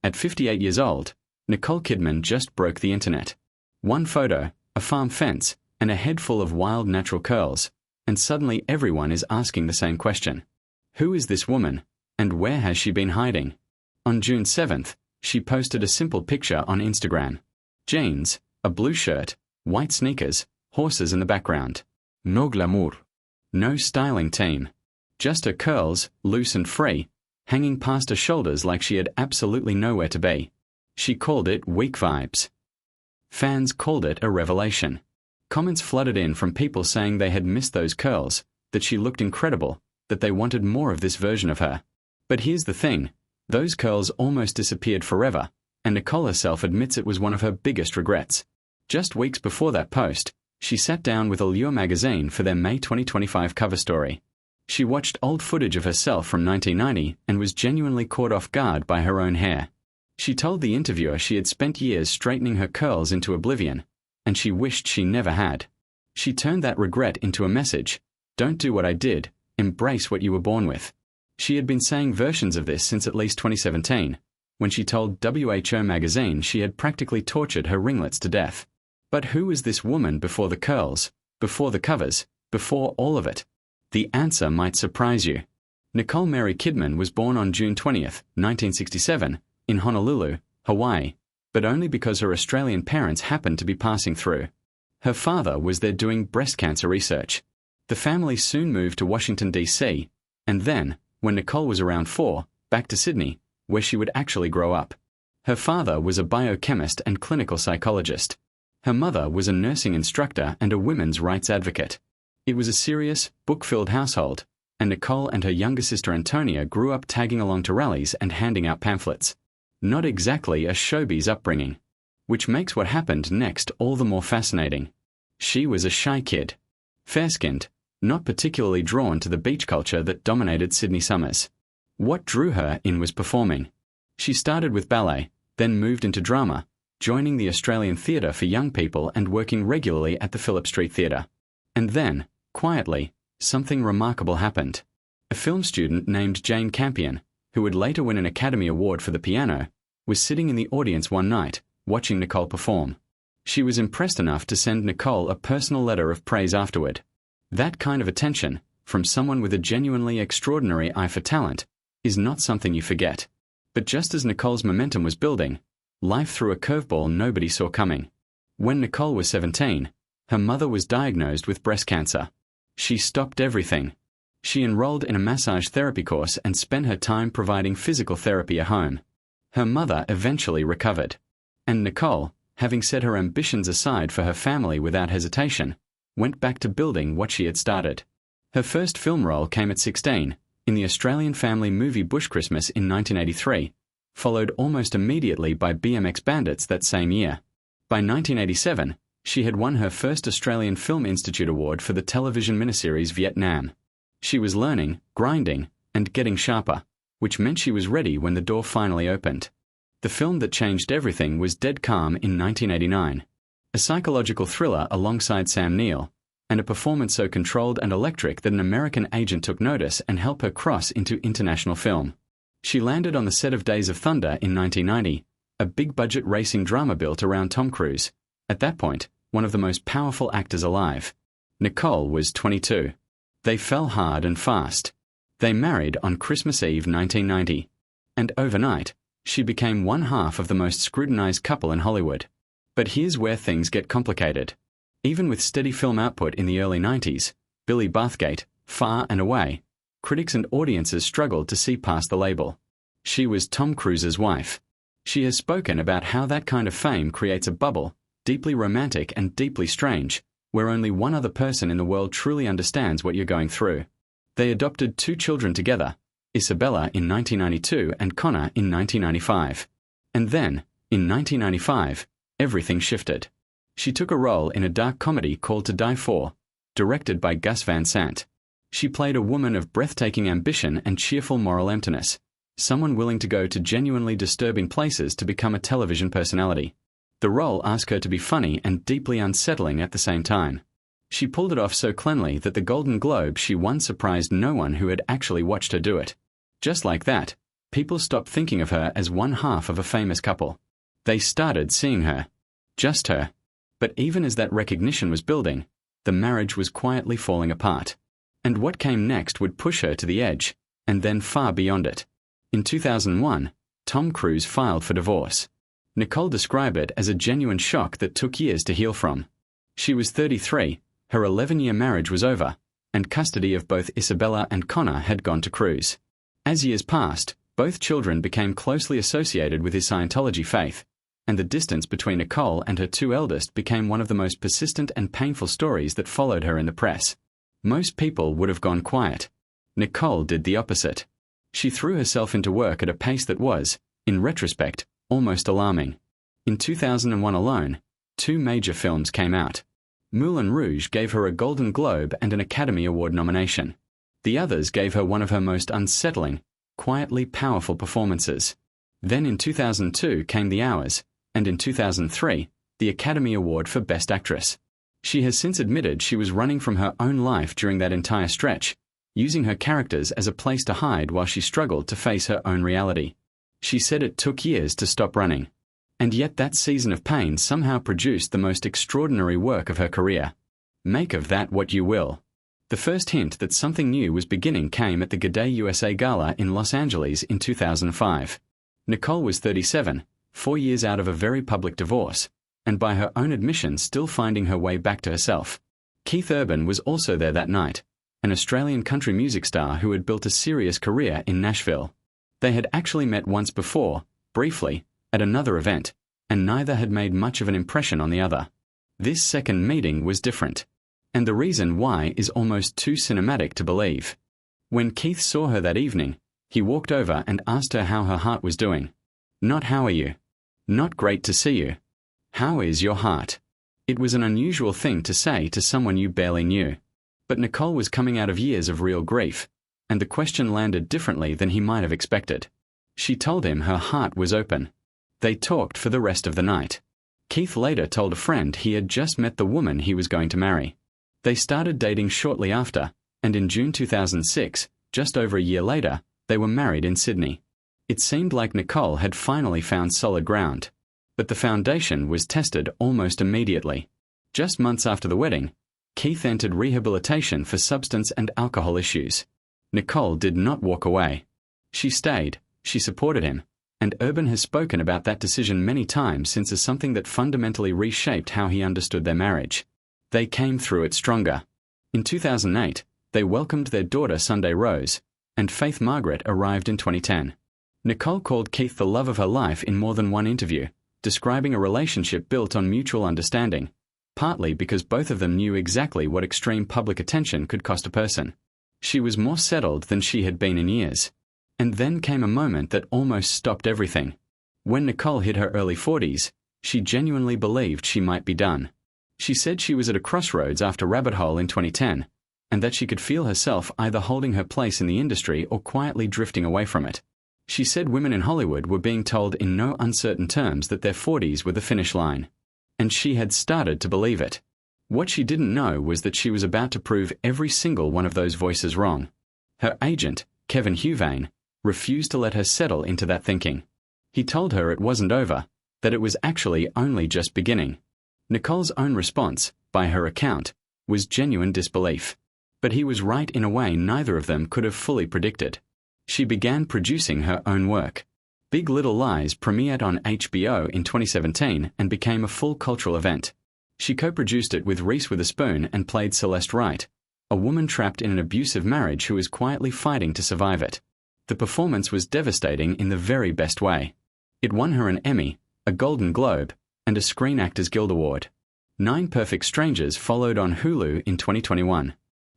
At 58 years old, Nicole Kidman just broke the internet. One photo, a farm fence, and a head full of wild natural curls, and suddenly everyone is asking the same question. Who is this woman, and where has she been hiding? On June 7th, she posted a simple picture on Instagram. Jeans, a blue shirt, white sneakers, horses in the background. No glamour. No styling team. Just her curls, loose and free, hanging past her shoulders like she had absolutely nowhere to be. She called it weak vibes. Fans called it a revelation. Comments flooded in from people saying they had missed those curls, that she looked incredible, that they wanted more of this version of her. But here's the thing, those curls almost disappeared forever, and Nicole herself admits it was one of her biggest regrets. Just weeks before that post, she sat down with Allure magazine for their May 2025 cover story. She watched old footage of herself from 1990 and was genuinely caught off guard by her own hair. She told the interviewer she had spent years straightening her curls into oblivion, and she wished she never had. She turned that regret into a message: don't do what I did, embrace what you were born with. She had been saying versions of this since at least 2017, when she told WHO magazine she had practically tortured her ringlets to death. But who was this woman before the curls, before the covers, before all of it? The answer might surprise you. Nicole Mary Kidman was born on June 20th, 1967, in Honolulu, Hawaii, but only because her Australian parents happened to be passing through. Her father was there doing breast cancer research. The family soon moved to Washington, D.C., and then, when Nicole was around 4, back to Sydney, where she would actually grow up. Her father was a biochemist and clinical psychologist. Her mother was a nursing instructor and a women's rights advocate. It was a serious, book-filled household, and Nicole and her younger sister Antonia grew up tagging along to rallies and handing out pamphlets. Not exactly a showbiz upbringing, which makes what happened next all the more fascinating. She was a shy kid, fair-skinned, not particularly drawn to the beach culture that dominated Sydney summers. What drew her in was performing. She started with ballet, then moved into drama, joining the Australian Theatre for Young People and working regularly at the Phillip Street Theatre. And then, quietly, something remarkable happened. A film student named Jane Campion, who would later win an Academy Award for the piano, was sitting in the audience one night, watching Nicole perform. She was impressed enough to send Nicole a personal letter of praise afterward. That kind of attention, from someone with a genuinely extraordinary eye for talent, is not something you forget. But just as Nicole's momentum was building, life threw a curveball nobody saw coming. When Nicole was 17, her mother was diagnosed with breast cancer. She stopped everything. She enrolled in a massage therapy course and spent her time providing physical therapy at home. Her mother eventually recovered. And Nicole, having set her ambitions aside for her family without hesitation, went back to building what she had started. Her first film role came at 16, in the Australian family movie Bush Christmas in 1983, followed almost immediately by BMX Bandits that same year. By 1987, she had won her first Australian Film Institute Award for the television miniseries Vietnam. She was learning, grinding, and getting sharper, which meant she was ready when the door finally opened. The film that changed everything was Dead Calm in 1989, a psychological thriller alongside Sam Neill, and a performance so controlled and electric that an American agent took notice and helped her cross into international film. She landed on the set of Days of Thunder in 1990, a big-budget racing drama built around Tom Cruise, at that point, one of the most powerful actors alive. Nicole was 22. They fell hard and fast. They married on Christmas Eve 1990. And overnight, she became one half of the most scrutinized couple in Hollywood. But here's where things get complicated. Even with steady film output in the early 90s, Billy Bathgate, Far and Away, critics and audiences struggled to see past the label. She was Tom Cruise's wife. She has spoken about how that kind of fame creates a bubble, deeply romantic and deeply strange, where only one other person in the world truly understands what you're going through. They adopted 2 children together, Isabella in 1992 and Connor in 1995. And then, in 1995, everything shifted. She took a role in a dark comedy called To Die For, directed by Gus Van Sant. She played a woman of breathtaking ambition and cheerful moral emptiness, someone willing to go to genuinely disturbing places to become a television personality. The role asked her to be funny and deeply unsettling at the same time. She pulled it off so cleanly that the Golden Globe she won surprised no one who had actually watched her do it. Just like that, People stopped thinking of her as one half of a famous couple. They started seeing her. Just her. But even as that recognition was building, the marriage was quietly falling apart. And what came next would push her to the edge, and then far beyond it. In 2001, Tom Cruise filed for divorce. Nicole described it as a genuine shock that took years to heal from. She was 33, her 11-year marriage was over, and custody of both Isabella and Connor had gone to Cruise. As years passed, both children became closely associated with his Scientology faith, and the distance between Nicole and her two eldest became one of the most persistent and painful stories that followed her in the press. Most people would have gone quiet. Nicole did the opposite. She threw herself into work at a pace that was, in retrospect, almost alarming. In 2001 alone, 2 major films came out. Moulin Rouge gave her a Golden Globe and an Academy Award nomination. The others gave her one of her most unsettling, quietly powerful performances. Then in 2002 came The Hours, and in 2003, the Academy Award for Best Actress. She has since admitted she was running from her own life during that entire stretch, using her characters as a place to hide while she struggled to face her own reality. She said it took years to stop running. And yet that season of pain somehow produced the most extraordinary work of her career. Make of that what you will. The first hint that something new was beginning came at the G'day USA Gala in Los Angeles in 2005. Nicole was 37, 4 years out of a very public divorce, and by her own admission still finding her way back to herself. Keith Urban was also there that night, an Australian country music star who had built a serious career in Nashville. They had actually met once before, briefly, at another event, and neither had made much of an impression on the other. This second meeting was different. And the reason why is almost too cinematic to believe. When Keith saw her that evening, he walked over and asked her how her heart was doing. Not how are you? Not great to see you. How is your heart? It was an unusual thing to say to someone you barely knew. But Nicole was coming out of years of real grief, and the question landed differently than he might have expected. She told him her heart was open. They talked for the rest of the night. Keith later told a friend he had just met the woman he was going to marry. They started dating shortly after, and in June 2006, just over a year later, they were married in Sydney. It seemed like Nicole had finally found solid ground. But the foundation was tested almost immediately. Just months after the wedding, Keith entered rehabilitation for substance and alcohol issues. Nicole did not walk away. She stayed, she supported him, and Urban has spoken about that decision many times since as something that fundamentally reshaped how he understood their marriage. They came through it stronger. In 2008, they welcomed their daughter Sunday Rose, and Faith Margaret arrived in 2010. Nicole called Keith the love of her life in more than one interview, describing a relationship built on mutual understanding, partly because both of them knew exactly what extreme public attention could cost a person. She was more settled than she had been in years. And then came a moment that almost stopped everything. When Nicole hit her early 40s, she genuinely believed she might be done. She said she was at a crossroads after Rabbit Hole in 2010, and that she could feel herself either holding her place in the industry or quietly drifting away from it. She said women in Hollywood were being told in no uncertain terms that their 40s were the finish line. And she had started to believe it. What she didn't know was that she was about to prove every single one of those voices wrong. Her agent, Kevin Huvane, refused to let her settle into that thinking. He told her it wasn't over, that it was actually only just beginning. Nicole's own response, by her account, was genuine disbelief. But he was right in a way neither of them could have fully predicted. She began producing her own work. Big Little Lies premiered on HBO in 2017 and became a full cultural event. She co-produced it with Reese Witherspoon and played Celeste Wright, a woman trapped in an abusive marriage who is quietly fighting to survive it. The performance was devastating in the very best way. It won her an Emmy, a Golden Globe, and a Screen Actors Guild Award. 9 Perfect Strangers followed on Hulu in 2021.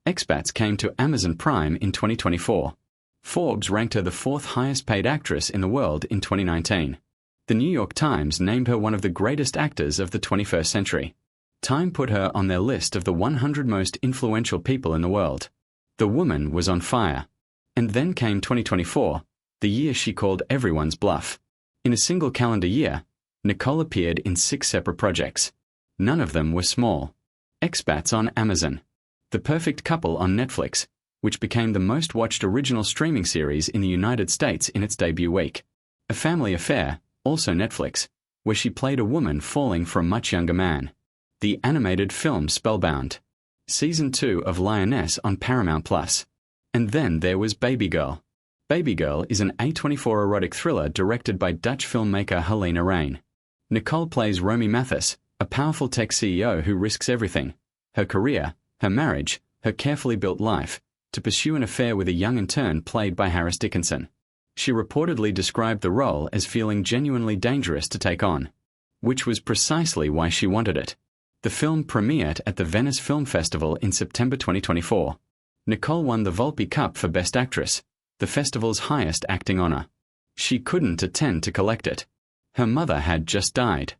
Expats came to Amazon Prime in 2024. Forbes ranked her the 4th highest paid actress in the world in 2019. The New York Times named her one of the greatest actors of the 21st century. Time put her on their list of the 100 most influential people in the world. The woman was on fire. And then came 2024, the year she called everyone's bluff. In a single calendar year, Nicole appeared in 6 separate projects. None of them were small. Expats on Amazon. The Perfect Couple on Netflix, which became the most-watched original streaming series in the United States in its debut week. A Family Affair, also Netflix, where she played a woman falling for a much younger man. The animated film Spellbound. Season 2 of Lioness on Paramount+. And then there was Baby Girl. Baby Girl is an A24 erotic thriller directed by Dutch filmmaker Helena Rein. Nicole plays Romy Mathis, a powerful tech CEO who risks everything, her career, her marriage, her carefully built life, to pursue an affair with a young intern played by Harris Dickinson. She reportedly described the role as feeling genuinely dangerous to take on, which was precisely why she wanted it. The film premiered at the Venice Film Festival in September 2024. Nicole won the Volpi Cup for Best Actress, the festival's highest acting honor. She couldn't attend to collect it. Her mother had just died.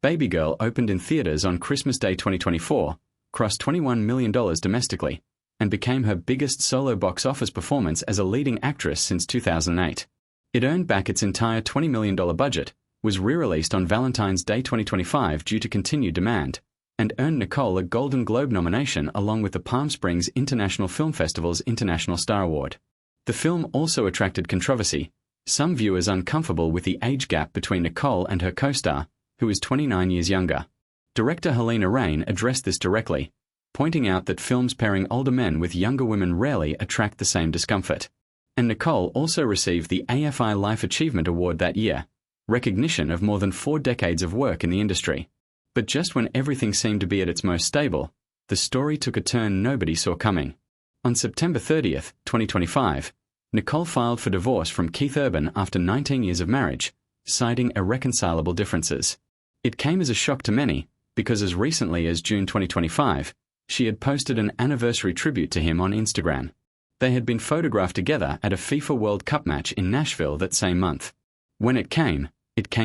Baby Girl opened in theaters on Christmas Day 2024, crossed $21 million domestically, and became her biggest solo box office performance as a leading actress since 2008. It earned back its entire $20 million budget, was re-released on Valentine's Day 2025 due to continued demand, and earned Nicole a Golden Globe nomination along with the Palm Springs International Film Festival's International Star Award. The film also attracted controversy, some viewers uncomfortable with the age gap between Nicole and her co-star, who is 29 years younger. Director Helena Rein addressed this directly, pointing out that films pairing older men with younger women rarely attract the same discomfort. And Nicole also received the AFI Life Achievement Award that year, recognition of more than 4 decades of work in the industry. But just when everything seemed to be at its most stable, the story took a turn nobody saw coming. On September 30th, 2025, Nicole filed for divorce from Keith Urban after 19 years of marriage, citing irreconcilable differences. It came as a shock to many, because as recently as June 2025, she had posted an anniversary tribute to him on Instagram. They had been photographed together at a FIFA World Cup match in Nashville that same month. When it came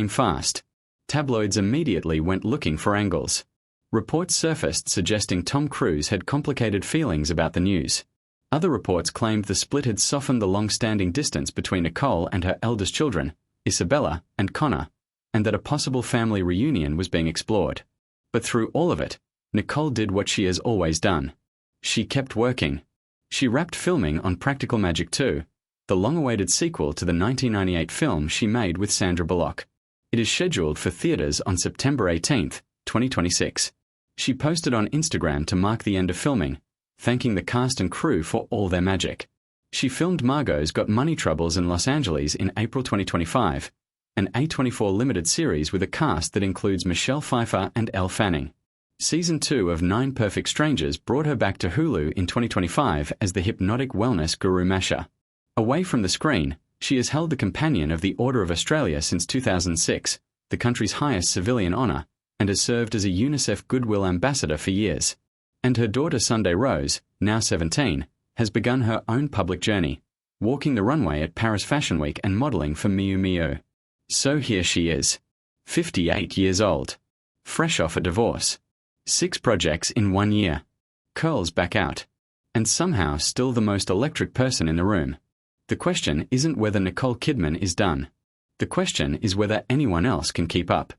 fast. Tabloids immediately went looking for angles. Reports surfaced suggesting Tom Cruise had complicated feelings about the news. Other reports claimed the split had softened the long-standing distance between Nicole and her eldest children, Isabella and Connor, and that a possible family reunion was being explored. But through all of it, Nicole did what she has always done. She kept working. She wrapped filming on Practical Magic 2, the long-awaited sequel to the 1998 film she made with Sandra Bullock. It is scheduled for theaters on September 18, 2026. She posted on Instagram to mark the end of filming, thanking the cast and crew for all their magic. She filmed Margot's Got Money Troubles in Los Angeles in April 2025, an A24 limited series with a cast that includes Michelle Pfeiffer and Elle Fanning. Season 2 of 9 Perfect Strangers brought her back to Hulu in 2025 as the hypnotic wellness guru Masha. Away from the screen, she has held the Companion of the Order of Australia since 2006, the country's highest civilian honour, and has served as a UNICEF Goodwill Ambassador for years. And her daughter Sunday Rose, now 17, has begun her own public journey, walking the runway at Paris Fashion Week and modelling for Miu Miu. So here she is, 58 years old, fresh off a divorce. 6 projects in 1 year. Curls back out. And somehow still the most electric person in the room. The question isn't whether Nicole Kidman is done. The question is whether anyone else can keep up.